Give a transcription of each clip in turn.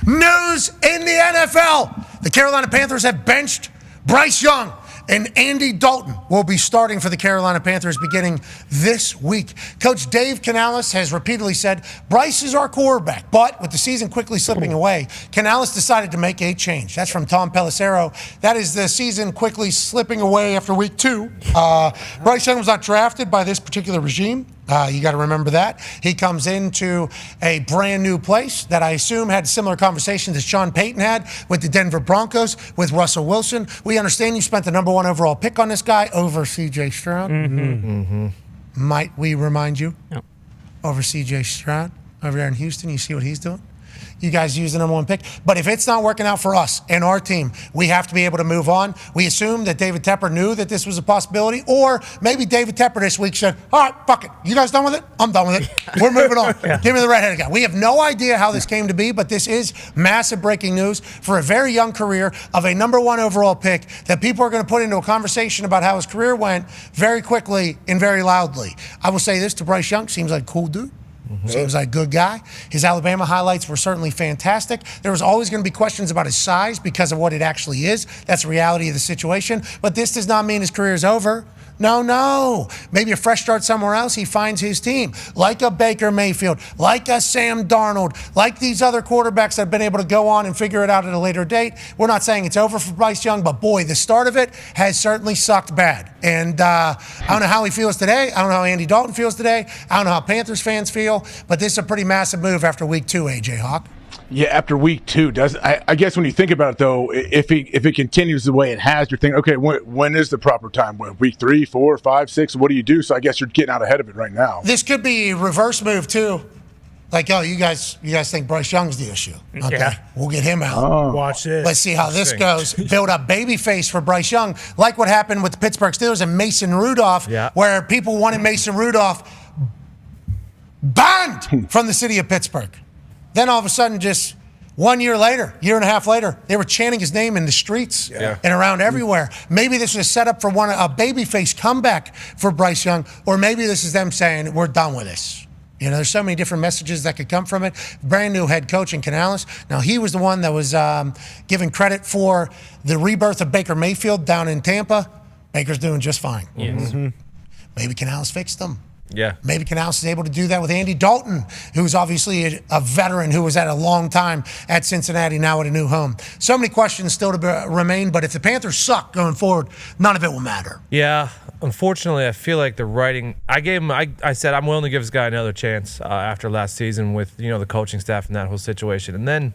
News in the NFL. The Carolina Panthers have benched Bryce Young, and Andy Dalton will be starting for the Carolina Panthers beginning this week. Coach Dave Canales has repeatedly said, Bryce is our quarterback. But with the season quickly slipping away, Canales decided to make a change. That's from Tom Pelissero. That is the season quickly slipping away after week 2. Bryce Young was not drafted by this particular regime. You got to remember that. He comes into a brand new place that I assume had similar conversations that Sean Payton had with the Denver Broncos, with Russell Wilson. We understand you spent the number 1 overall pick on this guy over C.J. Stroud. Might we remind you? Yep. Over C.J. Stroud over there in Houston. You see what he's doing? You guys use the number 1 pick. But if it's not working out for us and our team, we have to be able to move on. We assume that David Tepper knew that this was a possibility, or maybe David Tepper this week said, all right, fuck it. You guys done with it? I'm done with it. We're moving on. Give me the redheaded guy. We have no idea how this came to be, but this is massive breaking news for a very young career of a number 1 overall pick that people are going to put into a conversation about how his career went very quickly and very loudly. I will say this to Bryce Young, seems like a cool dude. Seems like a good guy. His Alabama highlights were certainly fantastic. There was always going to be questions about his size because of what it actually is. That's the reality of the situation. But this does not mean his career is over. No. Maybe a fresh start somewhere else. He finds his team, like a Baker Mayfield, like a Sam Darnold, like these other quarterbacks that have been able to go on and figure it out at a later date. We're not saying it's over for Bryce Young, but boy, the start of it has certainly sucked bad. And I don't know how he feels today. I don't know how Andy Dalton feels today. I don't know how Panthers fans feel, but this is a pretty massive move after week 2, AJ Hawk. Yeah, after week 2, I guess when you think about it though, if it continues the way it has, you're thinking, okay, when is the proper time? Week 3, 4, 5, 6? What do you do? So I guess you're getting out ahead of it right now. This could be a reverse move too. Like, oh, you guys think Bryce Young's the issue? Okay, Yeah. We'll get him out. Oh. Watch this. Let's see how this goes. Build up babyface for Bryce Young, like what happened with the Pittsburgh Steelers and Mason Rudolph, where people wanted Mason Rudolph banned from the city of Pittsburgh. Then all of a sudden, just 1 year later, year and a half later, they were chanting his name in the streets and around everywhere. Maybe this was set up for a babyface comeback for Bryce Young, or maybe this is them saying, we're done with this. You know, there's so many different messages that could come from it. Brand new head coach in Canales. Now, he was the one that was given credit for the rebirth of Baker Mayfield down in Tampa. Baker's doing just fine. Yes. Maybe Canales fixed them. Yeah. Maybe Canales is able to do that with Andy Dalton, who's obviously a veteran who was at a long time at Cincinnati, now at a new home. So many questions still to remain, but if the Panthers suck going forward, none of it will matter. Yeah, unfortunately, I feel like the writing. I said I'm willing to give this guy another chance after last season with the coaching staff and that whole situation, and then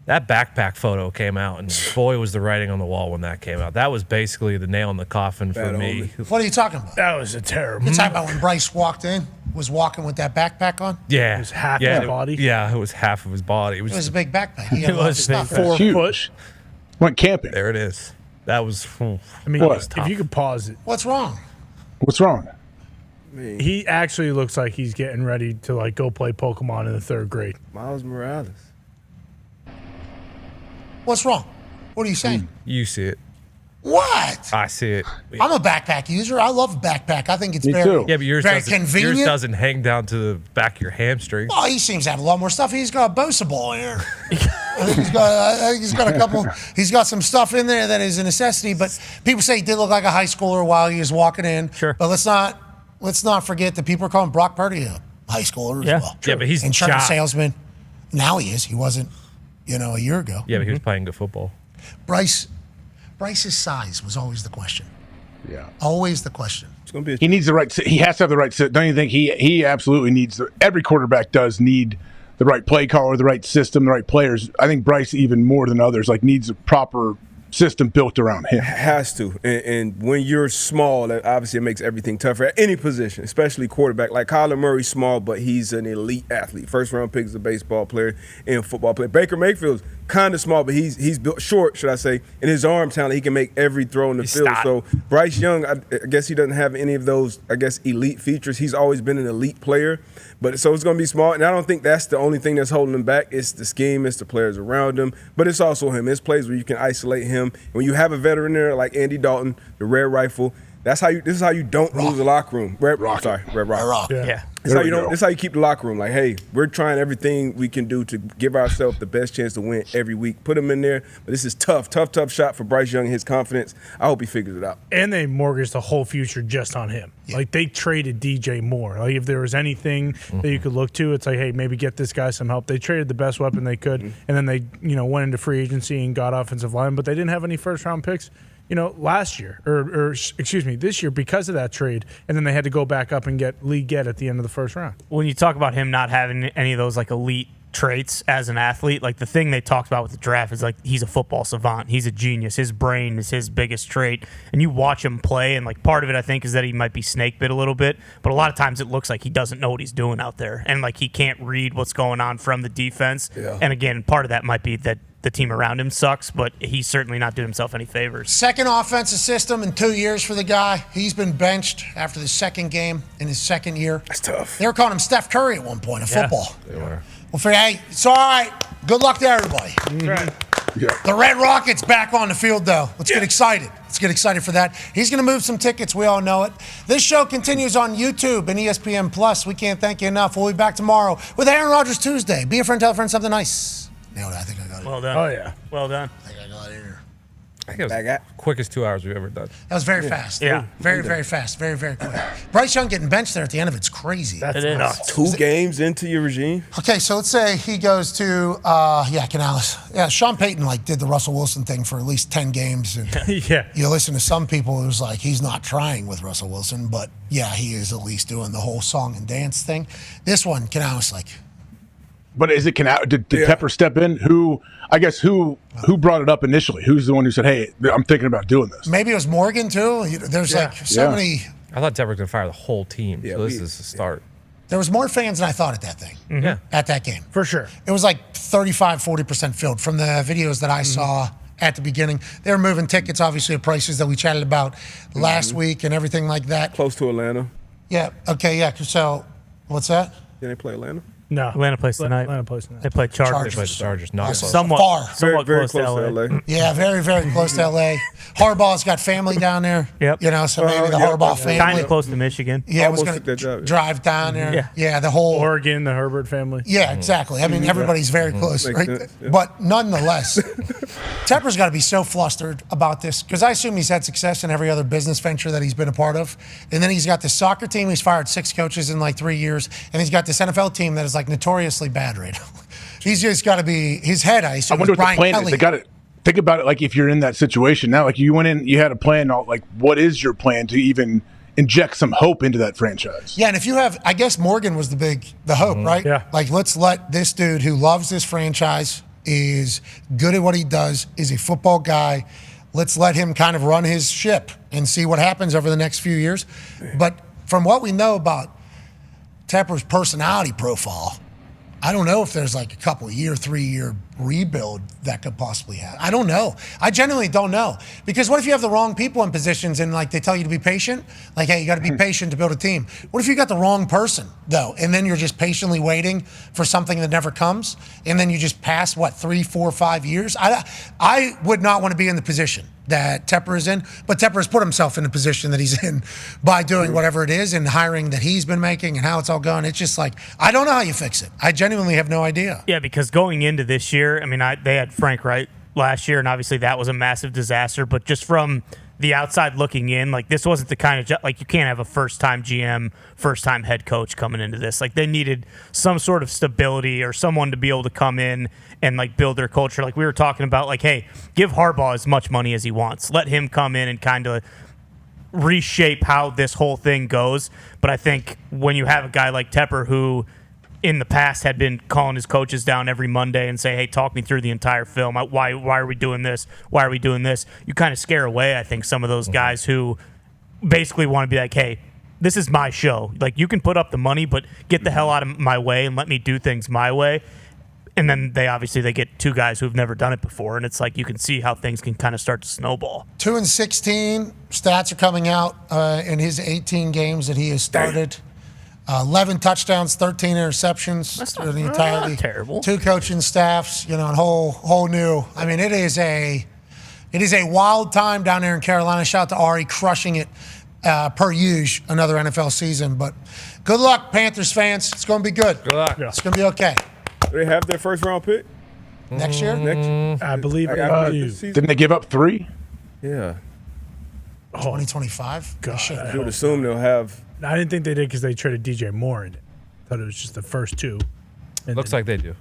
that backpack photo came out, and boy, was the writing on the wall when that came out. That was basically the nail in the coffin for me. What are you talking about? That was a terrible. You're talking about when Bryce was walking with that backpack on? Yeah, It was half his body. Yeah, it was half of his body. It was a big backpack. He had a lot of was stuff. big. 4 Huge. foot. Went camping. There it is. That was. I mean, What? if you could pause it, What's wrong? What's wrong? he actually looks like he's getting ready to go play Pokemon in the 3rd grade. Miles Morales. What's wrong? What are you saying? You see it. What? I see it. I'm a backpack user. I love a backpack. I think it's Me very, too. Yeah, but yours very doesn't. convenient. Yours doesn't hang down to the back of your hamstring. Oh, he seems to have a lot more stuff. He's got a Bosa ball here. I think he's got a couple. He's got some stuff in there that is a necessity. But people say he did look like a high schooler while he was walking in. Sure. But let's not forget that people are calling Brock Purdy a high schooler as well. Yeah, but he's insurance chopped. salesman. Now he is. He wasn't, a year ago. Yeah, but he was playing good football. Bryce's size was always the question. Yeah. Always the question. It's gonna be. He needs the right. He has to have the right. Don't you think he absolutely needs? Every quarterback does need the right play caller, the right system, the right players. I think Bryce even more than others needs a proper system built around him. Has to. And when you're small, that obviously it makes everything tougher at any position, especially quarterback. Like Kyler Murray's small, but he's an elite athlete. First round pick is a baseball player and football player. Baker Mayfield's kind of small, but he's built short, should I say. In his arm talent, he can make every throw in the field. So Bryce Young, I guess he doesn't have any of those, elite features. He's always been an elite player. But so it's going to be small, and I don't think that's the only thing that's holding him back. It's the scheme, it's the players around him, but it's also him. It's plays where you can isolate him. And when you have a veteran there like Andy Dalton, the Red Rifle, This is how you don't lose the locker room. Red Rock. Yeah. This how you keep the locker room. Like, hey, we're trying everything we can do to give ourselves the best chance to win every week. Put him in there. But this is tough shot for Bryce Young and his confidence. I hope he figures it out. And they mortgaged the whole future just on him. Yeah. Like, they traded DJ Moore. Like, if there was anything that you could look to, it's like, hey, maybe get this guy some help. They traded the best weapon they could, and then they, went into free agency and got offensive line, but they didn't have any first-round picks, last year, or excuse me, this year because of that trade, and then they had to go back up and get Lee Gett at the end of the first round. When you talk about him not having any of those, like, elite traits as an athlete, like, the thing they talked about with the draft is, like, he's a football savant. He's a genius. His brain is his biggest trait. And you watch him play, and, like, part of it, I think, is that he might be snake bit a little bit, but a lot of times it looks like he doesn't know what he's doing out there, and, like, he can't read what's going on from the defense. Yeah. And, again, part of that might be that the team around him sucks, but he's certainly not doing himself any favors. Second offensive system in 2 years for the guy. He's been benched after the second game in his second year. That's tough. They were calling him Steph Curry at one point in football. They were. Well, hey, it's all right. Good luck to everybody. Right. Yeah. The Red Rockets back on the field, though. Let's get excited. Let's get excited for that. He's going to move some tickets. We all know it. This show continues on YouTube and ESPN Plus. We can't thank you enough. We'll be back tomorrow with Aaron Rodgers Tuesday. Be a friend, tell a friend something nice. Nailed it. I think I got it. Well done. Oh, yeah. Well done. I think I got it here. I think it was the quickest 2 hours we've ever done. That was very fast. Yeah. Very, very fast. Very, very quick. Bryce Young getting benched there at the end of it's crazy. That's It is. nuts. 2 games into your regime. Okay, so let's say he goes to, Canales. Yeah, Sean Payton, did the Russell Wilson thing for at least 10 games. And Yeah. you listen to some people who's like, he's not trying with Russell Wilson, but yeah, he is at least doing the whole song and dance thing. This one, Canales, But is it did Tepper step in? Who brought it up initially? Who's the one who said, "Hey, I'm thinking about doing this"? maybe it was Morgan too. There's so many. I thought Tepper was going to fire the whole team. Yeah, so this is the start. There was more fans than I thought at that thing. Yeah. At that game. For sure. It was 35-40% filled from the videos that I saw at the beginning. They were moving tickets, obviously, at prices that we chatted about last week and everything like that. Close to Atlanta. Yeah. Okay. Yeah. So, what's that? Did they play Atlanta? No. Atlanta plays tonight. Atlanta plays tonight. They play Chargers. They played the Chargers. Not close. Somewhat, Far. somewhat Very close to LA. Yeah, very, very close to LA. Harbaugh's got family down there. Yep. So maybe the Harbaugh family. Kind of close to Michigan. Yeah, was Almost going took that to job. drive down there. Yeah. Yeah, the whole. Oregon, the Herbert family. Yeah, exactly. I mean, everybody's very close, Makes right? sense, yeah. But nonetheless, Tepper's got to be so flustered about this because I assume he's had success in every other business venture that he's been a part of. And then he's got this soccer team. He's fired 6 coaches in 3 years. And he's got this NFL team that is notoriously bad right now. He's just got to be, his head, I assume, I wonder is what Brian the plan Kelly. is. They got to think about it. If you're in that situation now, you went in, you had a plan. What is your plan to even inject some hope into that franchise? Yeah, and if you have, I guess Morgan was the hope, right? Yeah. Let's let this dude who loves this franchise, is good at what he does, is a football guy. Let's let him kind of run his ship and see what happens over the next few years. But from what we know about Tepper's personality profile, I don't know if there's a couple year, 3-year rebuild that could possibly happen. I don't know. I genuinely don't know. Because what if you have the wrong people in positions and they tell you to be patient? Hey, you got to be patient to build a team. What if you got the wrong person though? And then you're just patiently waiting for something that never comes. And then you just pass 3, 4, 5 years? I would not want to be in the position that Tepper is in, but Tepper has put himself in the position that he's in by doing whatever it is and hiring that he's been making and how it's all going. It's just I don't know how you fix it. I genuinely have no idea. Yeah, because going into this year, they had Frank Wright last year, and obviously that was a massive disaster. But just from the outside looking in, this wasn't the kind of job, you can't have a first-time GM, first-time head coach coming into this. They needed some sort of stability or someone to be able to come in and build their culture. We were talking about, hey, give Harbaugh as much money as he wants. Let him come in and kind of reshape how this whole thing goes. But I think when you have a guy like Tepper who in the past had been calling his coaches down every Monday and say, hey, talk me through the entire film. Why are we doing this? Why are we doing this? You kind of scare away, I think, some of those guys who basically want to be hey, this is my show. You can put up the money, but get the hell out of my way and let me do things my way. And then they get 2 guys who've never done it before, and it's you can see how things can kind of start to snowball. 2-16 stats are coming out in his 18 games that he has started. 11 touchdowns, 13 interceptions. That's the entirety. not terrible. 2 coaching staffs, and whole new. I mean, it is a wild time down there in Carolina. Shout out to Ari crushing it per usual, another NFL season. But good luck, Panthers fans. It's going to be good. Good luck. It's going to be okay. Do they have their first round pick Next year? I believe it after is. this season? Didn't they give up 3? Yeah. 2025? God, They should. I would assume they'll have. I didn't think they did because they traded DJ Moore in it. Thought it was just the first 2. And Looks like they do.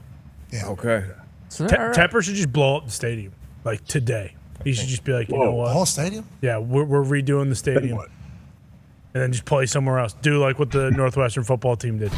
Yeah. Okay. Tepper should just blow up the stadium like today. He should just be like, you know The what? whole stadium? Yeah, we're redoing the stadium, what? and then just play somewhere else. Do like what the Northwestern football team did.